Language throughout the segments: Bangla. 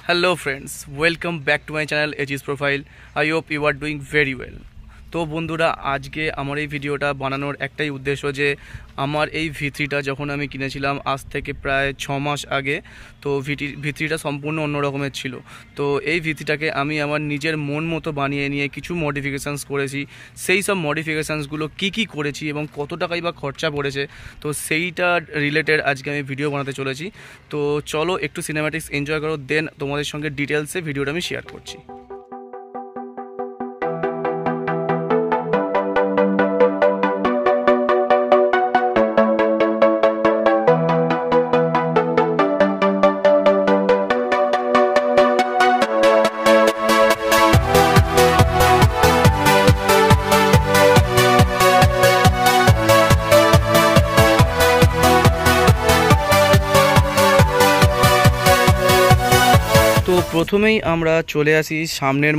Hello friends, welcome back to my channel Aegis Profile. I hope you are doing very well. তো বন্ধুরা আজকে আমার এই ভিডিওটা বানানোর একটাই উদ্দেশ্য যে আমার এই ভিথ্রিটা যখন আমি কিনেছিলাম আজ থেকে প্রায় 6 মাস আগে, তো ভিথ্রিটা সম্পূর্ণ অন্য রকমের ছিল। তো এই ভিথ্রিটাকে আমি আমার নিজের মন মতো বানিয়ে নিয়ে কিছু মডিফিকেশানস করেছি। সেই সব মডিফিকেশানসগুলো কী করেছি এবং কত টাকাই বা খরচা পড়েছে, তো সেইটা রিলেটেড আজকে আমি ভিডিও বানাতে চলেছি। তো চলো একটু সিনেম্যাটিক্স এনজয় করো, দেন তোমাদের সঙ্গে ডিটেলসে ভিডিওটা আমি শেয়ার করছি। তো প্রথমেই আমরা চলে আসি সামনের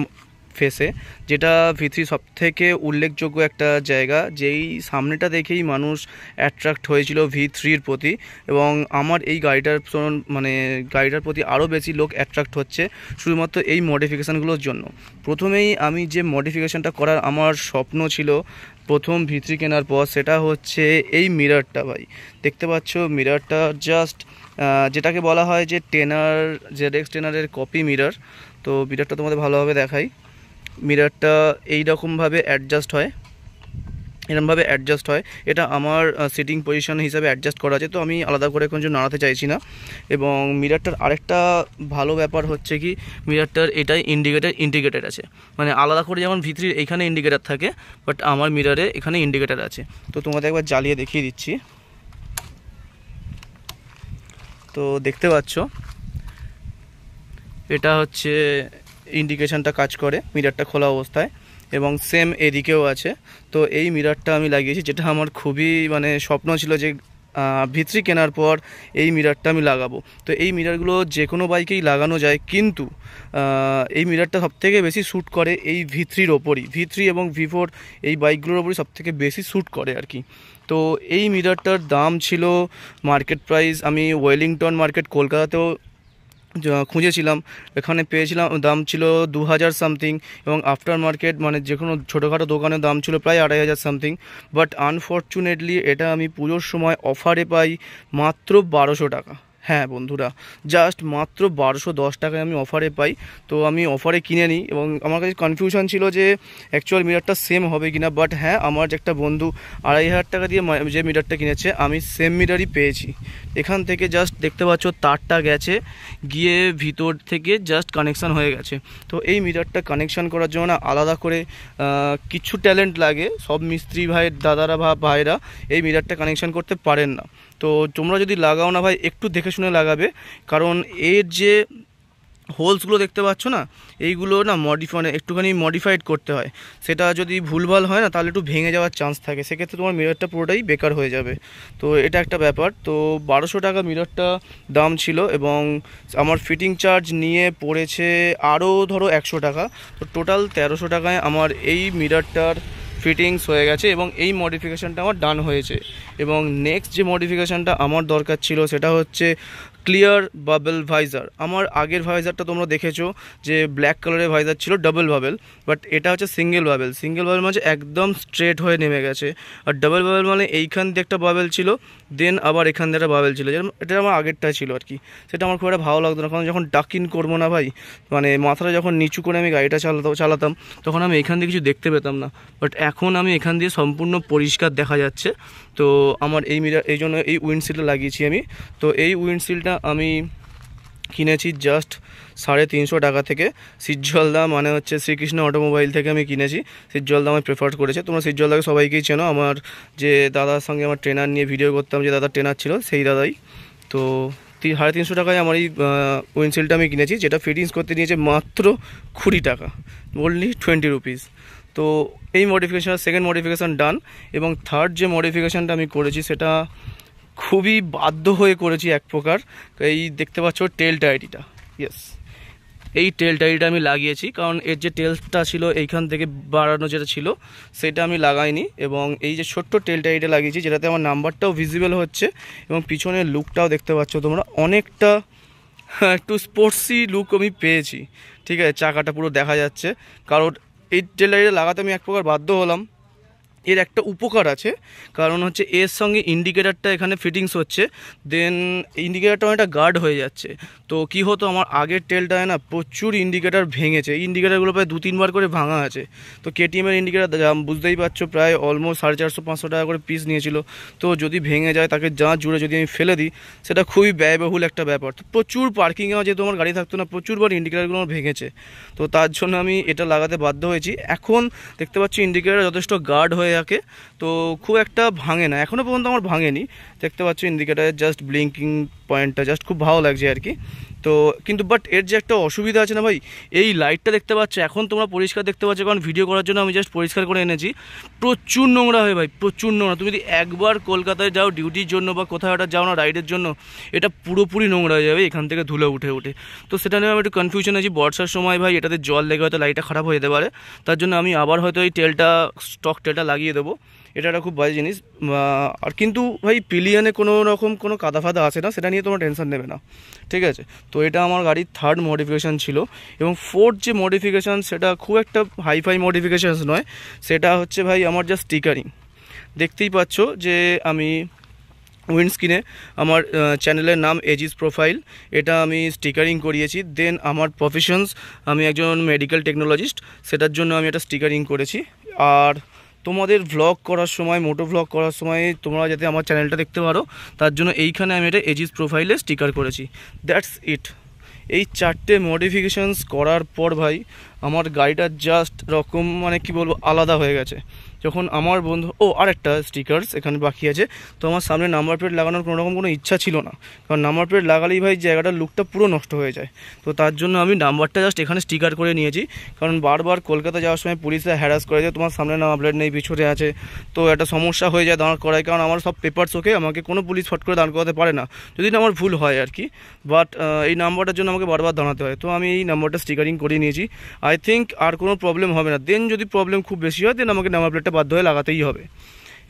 ফেসে, যেটা ভিথ্রি সবথেকে উল্লেখযোগ্য একটা জায়গা, যেই সামনেটা দেখেই মানুষ অ্যাট্রাক্ট হয়েছিল ভিথ্রির প্রতি, এবং আমার এই গাড়িটার প্রতি আরও বেশি লোক অ্যাট্রাক্ট হচ্ছে শুধুমাত্র এই মডিফিকেশানগুলোর জন্য। প্রথমেই আমি যে মডিফিকেশানটা করার আমার স্বপ্ন ছিল প্রথম ভিথ্রি কেনার পর, সেটা হচ্ছে এই মিররটা। ভাই দেখতে পাচ্ছ মিররটা জাস্ট যেটাকে বলা হয় যে ZX টেনারের কপি মিরর। তো মিররটা তোমাদের ভালোভাবে দেখাই। মিররটা এইরকমভাবে অ্যাডজাস্ট হয়, এটা আমার সিটিং পজিশন হিসাবে অ্যাডজাস্ট করা আছে, তো আমি আলাদা করে কোনো নাড়াতে চাইছি না। এবং মিররটার আরেকটা ভালো ব্যাপার হচ্ছে কি, মিররটার এটাই ইন্ডিকেটার আছে, মানে আলাদা করে যেমন ভিতরে এইখানে ইন্ডিকেটার থাকে, বাট আমার মিররে এখানে ইন্ডিকেটার আছে। তো তোমাদের একবার জ্বালিয়ে দেখিয়ে দিচ্ছি। তো দেখতে পাচ্ছ এটা হচ্ছে ইন্ডিকেশনটা কাজ করে মিররটা খোলা অবস্থায়, এবং সেম এদিকেও আছে। তো এই মিররটা আমি লাগিয়েছি, যেটা আমার খুবই স্বপ্ন ছিল যে ভিথ্রি কেনার পর এই মিররটা আমি লাগাবো। তো এই মিররগুলো যে কোনো বাইকেই লাগানো যায়, কিন্তু এই মিররটা সবথেকে বেশি শ্যুট করে এই ভিথ্রির ওপরই, ভিথ্রি এবং V4 এই বাইকগুলোর ওপরই সবথেকে বেশি শ্যুট করে আর কি। তো এই মিররটার দাম ছিল মার্কেট প্রাইস, আমি ওয়েলিংটন মার্কেট কলকাতাতেও খুঁজেছিলাম, এখানে পেয়েছিলাম দাম ছিল 2000 সামথিং, এবং আফটার মার্কেট যে কোনো ছোটোখাটো দোকানের দাম ছিল প্রায় 2500 সামথিং। বাট আনফর্চুনেটলি এটা আমি পুজোর সময় অফারে পাই মাত্র 1200 টাকা। হ্যাঁ বন্ধুরা, জাস্ট মাত্র 1210 টাকায় আমি অফারে পাই। তো আমি অফারে কিনে নিই, এবং আমার কাছে কনফিউশন ছিল যে অ্যাকচুয়াল মিটারটা সেম হবে কিনা, বাট হ্যাঁ, আমার যে একটা বন্ধু 2500 টাকা দিয়ে যে মিটারটা কিনেছে, আমি সেম মিটারই পেয়েছি। এখান থেকে জাস্ট দেখতে পাচ্ছ তারটা গেছে গিয়ে ভিতর থেকে জাস্ট কানেকশান হয়ে গেছে। তো এই মিটারটা কানেকশান করার জন্য আলাদা করে কিছু ট্যালেন্ট লাগে, সব মিস্ত্রি দাদারা বা ভাইরা এই মিটারটা কানেকশান করতে পারেন না। তো তোমরা যদি লাগাও না ভাই, একটু দেখে শুনে লাগাবে, কারণ এর যে হোলসগুলো দেখতে পাচ্ছ না, এইগুলো না একটুখানি মডিফাইড করতে হয়। সেটা যদি ভুলভাল হয় না, তাহলে একটু ভেঙে যাওয়ার চান্স থাকে, সেক্ষেত্রে তোমার মিররটা পুরোটাই বেকার হয়ে যাবে। তো এটা একটা ব্যাপার। তো 1200 টাকা মিররটা দাম ছিল, এবং আমার ফিটিং চার্জ নিয়ে পড়েছে আরও ধরো 100 টাকা। তো টোটাল 1300 টাকায় আমার এই মিররটার ফিটিংস হয়ে গেছে, এবং এই মডিফিকেশানটা আমার ডান হয়েছে। এবং নেক্সট যে মডিফিকেশানটা আমার দরকার ছিল, সেটা হচ্ছে ক্লিয়ার বাবেল ভাইজার। আমার আগের ভাইজারটা তোমরা দেখেছো যে ব্ল্যাক কালারের ভাইজার ছিল, ডাবল বাবেল, বাট এটা হচ্ছে সিঙ্গেল বাবেল। একদম স্ট্রেট হয়ে নেমে গেছে। আর ডাবল বাবেল এইখান দিয়ে একটা বাবেল ছিল, দেন আবার এখান দিয়ে একটা বাবেল ছিল, যেরকম এটা আমার আগেরটা ছিল আর কি। সেটা আমার খুব একটা ভালো লাগতো না, কারণ যখন ডাক ইন করবো না ভাই, মাথাটা যখন নিচু করে আমি গাড়িটা চালাতাম, তখন আমি এখান দিয়ে কিছু দেখতে পেতাম না। বাট এখন আমি এখান দিয়ে সম্পূর্ণ পরিষ্কার দেখা যাচ্ছে। তো আমার এই জন্য এই উইন্ডশিল্ডটা লাগিয়েছি আমি। তো এই উইন্ডশিল্ডটা আমি কিনেছি জাস্ট 350 টাকা থেকে। সিজ্জলদা হচ্ছে শ্রীকৃষ্ণ অটোমোবাইল থেকে আমি কিনেছি। সিজ্জলদা আমি প্রেফার করেছে। তোমরা সিজ্জলদাকে সবাইকেই চেনো, আমার যে দাদার সঙ্গে আমার ট্রেনার নিয়ে ভিডিও করতাম, যে দাদা ট্রেনার ছিল, সেই দাদাই। তো 350 টাকায় আমার এই উইন্ডশিল্ডটা আমি কিনেছি, যেটা ফিটিংস করতে নিয়েছে মাত্র 20 টাকা, ওনলি 20 রুপিস। তো এই সেকেন্ড মডিফিকেশান ডান। এবং থার্ড যে মডিফিকেশানটা আমি করেছি, সেটা খুবই বাধ্য হয়ে করেছি এক প্রকার। এই দেখতে পাচ্ছ টেল টায়ারিটা, ইয়েস, এই টেল টায়ারিটা আমি লাগিয়েছি, কারণ এর যে টেলটা ছিল এইখান থেকে বাড়ানো যেটা ছিল, সেটা আমি লাগাইনি। এবং এই যে ছোট্ট টেল টায়ারিটা লাগিয়েছি, যেটাতে আমার নাম্বারটাও ভিজিবল হচ্ছে, এবং পিছনের লুকটাও দেখতে পাচ্ছ তোমরা অনেকটা একটু স্পোর্টসি লুক আমি পেয়েছি, ঠিক আছে, চাকাটা পুরো দেখা যাচ্ছে। কারণ এই টেল লাইটটা লাগাতে আমি এক প্রকার বাধ্য হলাম। এর একটা উপকার আছে, কারণ হচ্ছে এর সঙ্গে ইন্ডিকেটারটা এখানে ফিটিংস হচ্ছে, দেন ইন্ডিকেটারটা অনেকটা গার্ড হয়ে যাচ্ছে। তো কি হতো, আমার আগের টেলটায় না প্রচুর ইন্ডিকেটার ভেঙেছে, ইন্ডিকেটারগুলো প্রায় 2-3 বার করে ভাঙা আছে। তো কেটিএমের ইন্ডিকেটার বুঝতেই পারছো প্রায় অলমোস্ট 450-500 টাকা করে পিস নিয়েছিল। তো যদি ভেঙে যায় তাকে যা জুড়ে যদি আমি ফেলে দিই, সেটা খুবই ব্যয়বহুল একটা ব্যাপার। তো প্রচুর পার্কিংয়েও যেহেতু আমার গাড়ি থাকতো না, প্রচুরবার ইন্ডিকেটারগুলো আমার ভেঙেছে। তো তার জন্য আমি এটা লাগাতে বাধ্য হয়েছি। এখন দেখতে পাচ্ছি ইন্ডিকেটার যথেষ্ট গার্ড হয়ে থাকে, তো খুব একটা ভাঙে না, এখনও পর্যন্ত আমার ভাঙেনি। দেখতে পাচ্ছ ইন্ডিকেটারের জাস্ট ব্লিঙ্কিং পয়েন্টটা জাস্ট খুব ভালো লাগছে আর কি। তো কিন্তু বাট এর যে একটা অসুবিধা আছে না ভাই, এই লাইটটা দেখতে পাচ্ছ এখন তোমরা পরিষ্কার দেখতে পাচ্ছ, কারণ ভিডিও করার জন্য আমি জাস্ট পরিষ্কার করে এনেছি। প্রচুর নোংরা হয় ভাই, প্রচুর নোংরা। তুমি যদি একবার কলকাতায় যাও ডিউটির জন্য বা কোথাও একটা যাও না রাইডের জন্য, এটা পুরোপুরি নোংরা হয়ে যাবে এখান থেকে ধুলো উঠে উঠে। তো সেটা নিয়ে আমি একটু কনফিউশন আছি, বর্ষার সময় ভাই এটাতে জল লেগে হয়তো লাইটটা খারাপ হয়ে যেতে পারে। তার জন্য আমি আবার হয়তো এই টেলটা স্টক টেলটা লাগিয়ে দেবো। এটা একটা খুব বাজে জিনিস। আর কিন্তু ভাই পিলিয়নে কোনো রকম কোনো কাদা ফাদা আসে না, সেটা নিয়ে তোমরা টেনশন নেবে না, ঠিক আছে। তো এটা আমার গাড়ির 3rd মডিফিকেশান ছিল। এবং 4th যে মডিফিকেশান সেটা খুব একটা হাইফাই মডিফিকেশান নয়, সেটা হচ্ছে ভাই আমার জাস্ট স্টিকারিং। দেখতেই পাচ্ছ যে আমি উইন্ডস্ক্রিনে আমার চ্যানেলের নাম এজিস প্রোফাইল, এটা আমি স্টিকারিং করিয়েছি। দেন আমার প্রফেশনস, আমি একজন মেডিকেল টেকনোলজিস্ট, সেটার জন্য আমি একটা স্টিকারিং করেছি। আর তোমাদের ভ্লগ করার সময়, মোটো ভ্লগ করার সময় তোমরা যাতে আমার চ্যানেলটা দেখতে পারো, তার জন্য এইখানে আমি এটা এজিস প্রোফাইলে স্টিকার করেছি। That's it. এই 4টে মডিফিকেশানস করার পর ভাই আমার গাড়িটা জাস্ট রকম মানে কি বলবো আলাদা হয়ে গেছে। যখন আমার বন্ধু আরেকটা স্টিকার্স এখানে বাকি আছে। তো আমার সামনে নাম্বার প্লেট লাগানোর কোনো রকম কোনো ইচ্ছা ছিল না, কারণ নাম্বার প্লেট লাগালেই ভাই জায়গাটার লুকটা পুরো নষ্ট হয়ে যায়। তো তার জন্য আমি নাম্বারটা জাস্ট এখানে স্টিকার করে নিয়েছি, কারণ বারবার কলকাতা যাওয়ার সময় পুলিশরা হ্যারাস করে যে তোমার সামনে নাম্বার প্লেট নেই, পিছনে আছে। তো একটা সমস্যা হয়ে যায় দাঁড় করায়, কারণ আমার সব পেপারস ওকে, আমাকে কোনো পুলিশ ফট করে দাঁড় করাতে পারে না, যদি না আমার ভুল হয় আর কি। বাট এই নাম্বারটার জন্য আমাকে বারবার দাঁড়াতে হয়। তো আমি এই নাম্বারটা স্টিকারিং করে নিয়েছি। আই থিঙ্ক আর কোনো প্রবলেম হবে না। দেন যদি প্রবলেম খুব বেশি হয়, দেন আমাকে নাম্বার প্লেটটা বাধ্য হয়ে লাগাতেই হবে।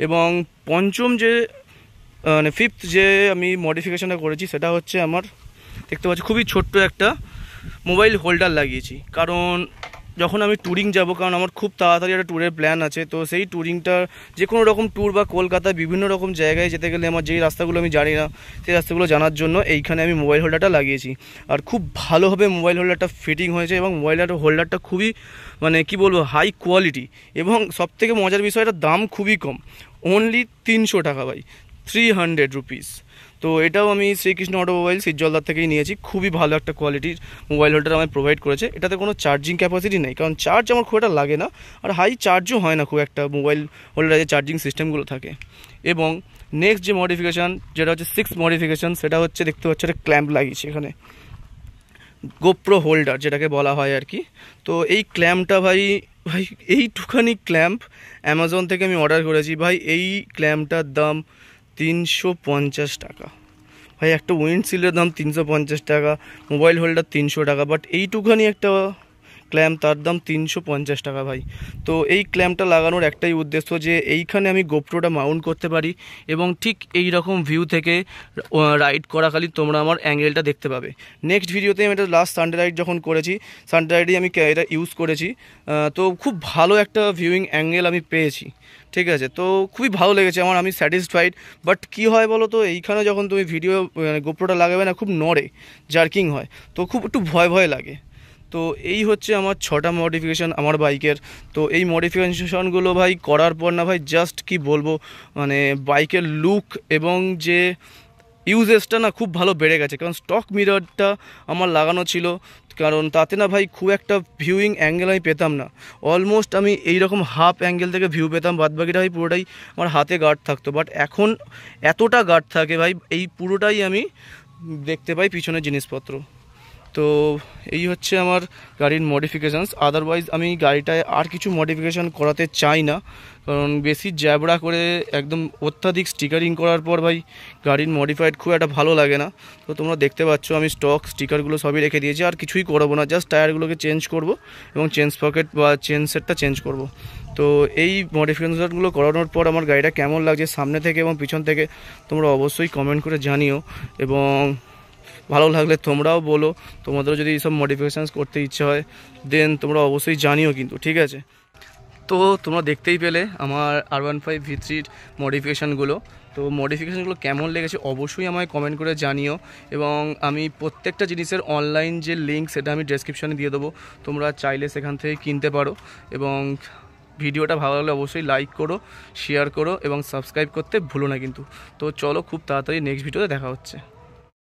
এবং পঞ্চম যে মানে 5th যে আমি মডিফিকেশানটা করেছি, সেটা হচ্ছে আমার দেখতে পাচ্ছি খুবই ছোট্ট একটা মোবাইল হোল্ডার লাগিয়েছি। কারণ যখন আমি ট্যুরিং যাব, কারণ আমার খুব তাড়াতাড়ি একটা ট্যুরের প্ল্যান আছে, তো সেই ট্যুরিংটা যে কোনো রকম ট্যুর বা কলকাতায় বিভিন্ন রকম জায়গায় যেতে গেলে আমার যেই রাস্তাগুলো আমি জানি না, সেই রাস্তাগুলো জানার জন্য এইখানে আমি মোবাইল হোল্ডারটা লাগিয়েছি। আর খুব ভালোভাবে মোবাইল হোল্ডারটা ফিটিং হয়েছে, এবং মোবাইল হোল্ডারটা খুবই মানে কি বলবো হাই কোয়ালিটি। এবং সবথেকে মজার বিষয়, এটার দাম খুবই কম, অনলি 300 টাকা ভাই, 300 রুপিস। তো এটাও আমি শ্রীকৃষ্ণ অটোমোবাইল শিবজলদার থেকেই নিয়েছি। খুবই ভালো একটা কোয়ালিটির মোবাইল হোল্ডার আমায় প্রোভাইড করেছে। এটাতে কোনো চার্জিং ক্যাপাসিটি নেই, কারণ চার্জ আমার খুব একটা লাগে না, আর হাই চার্জও হয় না খুব একটা মোবাইল হোল্ডারে যে চার্জিং সিস্টেমগুলো থাকে। এবং নেক্সট যে মডিফিকেশান, যেটা হচ্ছে 6th মডিফিকেশান, সেটা হচ্ছে দেখতে পাচ্ছ একটা ক্ল্যাম্প লাগিয়েছি এখানে, গোপ্রো হোল্ডার যেটাকে বলা হয় আর কি। তো এই ক্ল্যাম্পটা ভাই এইটুখানি ক্ল্যাম্প অ্যামাজন থেকে আমি অর্ডার করেছি ভাই। এই ক্ল্যাম্পটার দাম 350 টাকা ভাই। একটা উইন্ডশিল্ডের দাম 350 টাকা, মোবাইল হোল্ডার 300 টাকা, বাট এইটুখানি একটা ক্ল্যাম্প তার দাম 350 টাকা ভাই। তো এই ক্ল্যাম্পটা লাগানোর একটাই উদ্দেশ্য, যে এইখানে আমি গোপ্রোটা মাউন্ট করতে পারি, এবং ঠিক এই রকম ভিউ থেকে রাইড করাকালীন তোমরা আমার অ্যাঙ্গেলটা দেখতে পাবে। নেক্সট ভিডিওতে আমি এটা লাস্ট সানডে রাইড যখন করেছি, সানডে রাইডেই আমি এটা ইউজ করেছি। তো খুব ভালো একটা ভিউইং অ্যাঙ্গেল আমি পেয়েছি, ঠিক আছে। তো খুবই ভালো লেগেছে আমার, আমি স্যাটিসফাইড। বাট কী হয় বলো তো, এইখানে যখন তুমি ভিডিও গোপ্রোটা লাগাবে না, খুব নড়ে, জার্কিং হয়, তো খুব একটু ভয় ভয় লাগে। তো এই হচ্ছে আমার 6টা মডিফিকেশান আমার বাইকের। তো এই মডিফিকেশানগুলো ভাই করার পর না ভাই জাস্ট কি বলবো, মানে বাইকের লুক এবং যে ইউজেসটা না খুব ভালো বেড়ে গেছে। কারণ স্টক মিররটা আমার লাগানো ছিল, কারণ তাতে না ভাই খুব একটা ভিউইং অ্যাঙ্গেল আমি পেতাম না। অলমোস্ট আমি এইরকম হাফ অ্যাঙ্গেল থেকে ভিউ পেতাম, বাদবাকিটা ভাই পুরোটাই আমার হাতে গার্ড থাকতো। বাট এখন এতটা গার্ড থাকে ভাই, এই পুরোটাই আমি দেখতে পাই পিছনের জিনিসপত্র। তো এই হচ্ছে আমার গাড়ির মডিফিকেশানস। আদারওয়াইজ আমি গাড়িটায় আর কিছু মডিফিকেশান করাতে চাই না, কারণ বেশি জ্যাবড়া করে একদম অত্যাধিক স্টিকারিং করার পর ভাই গাড়ির মডিফাইড খুব একটা ভালো লাগে না। তো তোমরা দেখতে পাচ্ছ আমি স্টক স্টিকারগুলো সবই রেখে দিয়েছি, আর কিছুই করবো না, জাস্ট টায়ারগুলোকে চেঞ্জ করব এবং চেন পকেট বা চেন সেটটা চেঞ্জ করব। তো এই মডিফিকেশানগুলো করানোর পর আমার গাড়িটা কেমন লাগছে সামনে থেকে এবং পিছন থেকে তোমরা অবশ্যই কমেন্ট করে জানিও। এবং ভালো লাগলে তোমরাও বলো, তোমাদেরও যদি এইসব মডিফিকেশানস করতে ইচ্ছে হয় দেন তোমরা অবশ্যই জানিও কিন্তু, ঠিক আছে। তো তোমরা দেখতেই পেলে আমার R15 V3 মডিফিকেশানগুলো। তো মডিফিকেশানগুলো কেমন লেগেছে অবশ্যই আমায় কমেন্ট করে জানিও, এবং আমি প্রত্যেকটা জিনিসের অনলাইন যে লিঙ্ক সেটা আমি ডেসক্রিপশানে দিয়ে দেবো, তোমরা চাইলে সেখান থেকে কিনতে পারো। এবং ভিডিওটা ভালো লাগলে অবশ্যই লাইক করো, শেয়ার করো এবং সাবস্ক্রাইব করতে ভুলো না কিন্তু। তো চলো, খুব তাড়াতাড়ি নেক্সট ভিডিওতে দেখা হচ্ছে।